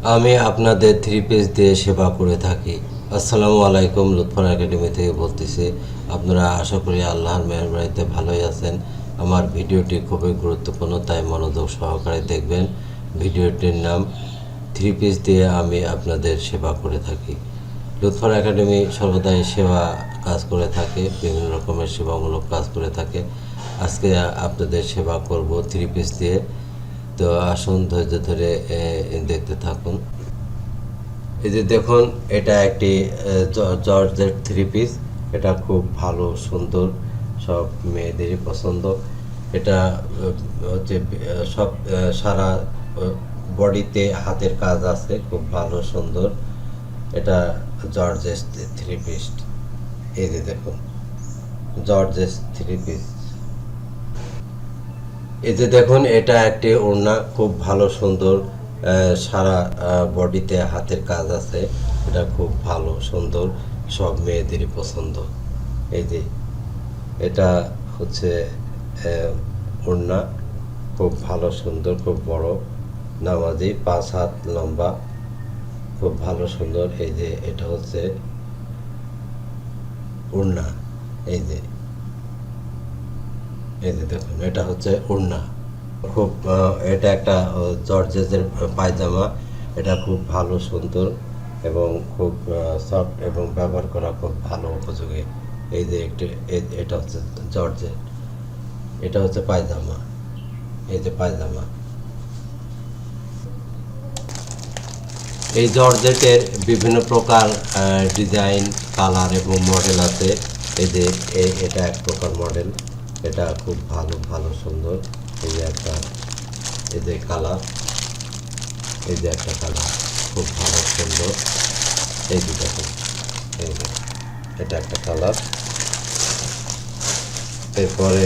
আমি আপনাদের three piece দিয়ে সেবা করে থাকি। আসসালামু আলাইকুম, লুৎফর একাডেমি থেকে বলতেছি। আপনারা আশা করি আল্লাহর মেহরবানিতে ভালোই আছেন। আমার ভিডিওটি খুবই গুরুত্বপূর্ণ, তাই মনোযোগ সহকারে দেখবেন। ভিডিওটির নাম থ্রি পিস দিয়ে আমি আপনাদের সেবা করে থাকি। লুৎফর একাডেমি সর্বদাই সেবা কাজ করে থাকে, বিভিন্ন রকমের সেবামূলক কাজ করে থাকে। আজকে আপনাদের সেবা করব থ্রি পিস দিয়ে। তো আসুন, ধৈর্য ধরে দেখতে থাকুন। এই যে দেখুন, এটা একটি জর্জেট থ্রি পিস। এটা খুব ভালো, সুন্দর, সব মেয়েদেরই পছন্দ। এটা হচ্ছে সব সারা বডিতে হাতের কাজ আছে, খুব ভালো সুন্দর। এটা জর্জেস থ্রি পিস। এই যে দেখুন, জর্জেস থ্রি পিস। এই যে দেখুন, এটা একটি ওড়না, খুব ভালো সুন্দর, সারা বডিতে হাতের কাজ আছে। এটা খুব ভালো সুন্দর, সব মেয়েদেরই পছন্দ। এই যে এটা হচ্ছে ওড়না, খুব ভালো সুন্দর, খুব বড়, নামাজি, 5 হাত লম্বা, খুব ভালো সুন্দর। এই যে এটা হচ্ছে ওড়না। এই যে এই যে দেখুন, এটা হচ্ছে ওড়না। খুব এটা একটা জর্জেসের পায়জামা। এটা খুব ভালো সুন্দর এবং খুব সফট এবং ব্যবহার করা খুব ভালো উপযোগী। এই যে এটা হচ্ছে জর্জেট, এটা হচ্ছে পায়জামা। এই যে পায়জামা, এই জর্জেটের বিভিন্ন প্রকার ডিজাইন, কালার এবং মডেল আছে। এই যে এটা এক প্রকার মডেল। এটা খুব ভালো ভালো সুন্দর। এই যে একটা, এই যে কালার, এই যে একটা কালার, খুব ভালো সুন্দর। এই যে দেখুন, এই যে এটা একটা কালার। এরপরে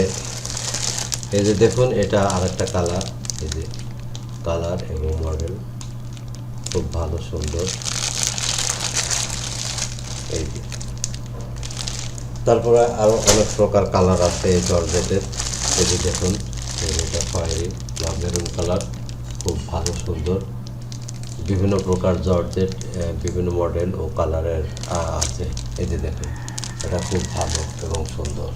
এই যে দেখুন, এটা আরেকটা কালার। এই যে কালার এবং মডেল খুব ভালো সুন্দর। এই যে তারপরে আরও অনেক প্রকার কালার আছে এই জর্জেটের। এই যে দেখুন, এটা খয়েরি বা মেরুন কালার, খুব ভালো সুন্দর। বিভিন্ন প্রকার জর্জেট, বিভিন্ন মডেল ও কালারের আছে। এই যে দেখুন, এটা খুব ভালো এবং সুন্দর।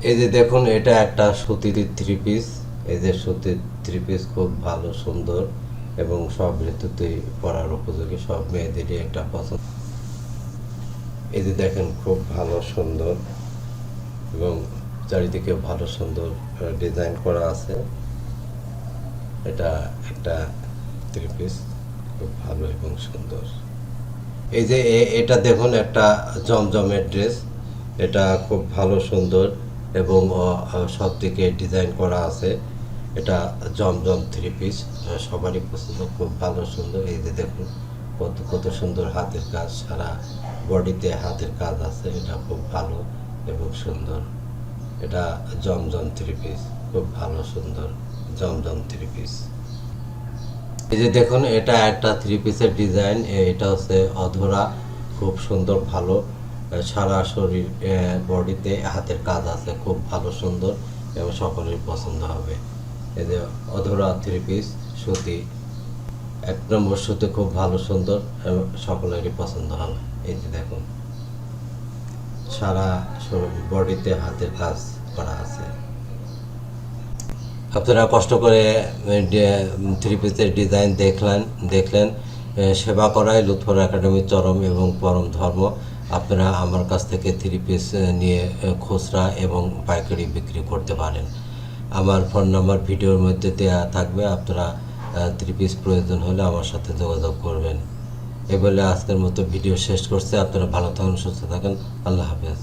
এই যে দেখুন, এটা একটা সুতির থ্রি পিস। এই যে সুতির থ্রি পিস খুব ভালো সুন্দর এবং সব ঋতুতেই পরার উপযোগী, সব মেয়েদেরই একটা পছন্দ। এই যে দেখেন, খুব ভালো সুন্দর এবং চারিদিকে ভালো সুন্দর ডিজাইন করা আছে। এটা একটা থ্রি পিস, খুব ভালো এবং সুন্দর। এই যে এটা দেখুন, একটা জমজমের ড্রেস। এটা খুব ভালো সুন্দর এবং সব দিকে ডিজাইন করা আছে। এটা জমজম থ্রি পিস, সবারই পছন্দ, খুব ভালো সুন্দর। এই যে দেখুন, কত কত সুন্দর হাতের কাজ, সারা বডিতে হাতের কাজ আছে। এটা খুব ভালো এবং সুন্দর। এটা জমজম থ্রি পিস, খুব ভালো সুন্দর জমজম থ্রি পিস। এই যে দেখুন, এটা একটা থ্রি পিসের ডিজাইন। এটা হচ্ছে অধরা, খুব সুন্দর, ভালো, সারা শরীর বডিতে হাতের কাজ আছে, খুব ভালো সুন্দর এবং সকলের পছন্দ হবে। এই যে অধরা থ্রি পিস, সুতি, 1 নম্বর সুতি, খুব ভালো সুন্দর এবং সকলেরই পছন্দ হবে। এই যে দেখুন, সারা বডিতে হাতের কাজ করা আছে। আপনারা কষ্ট করে থ্রি পিসের ডিজাইন দেখলেন। সেবা করাই লুৎফর একাডেমির চরম এবং পরম ধর্ম। আপনারা আমার কাছ থেকে থ্রি পিস নিয়ে খুচরা এবং পাইকারি বিক্রি করতে পারেন। আমার ফোন নাম্বার ভিডিওর মধ্যে দেওয়া থাকবে। আপনারা থ্রি পিস প্রয়োজন হলে আমার সাথে যোগাযোগ করবেন। এ বলে আজকের মতো ভিডিও শেষ করছে। আপনারা ভালো থাকুন, সুস্থ থাকুন। আল্লাহ হাফেজ।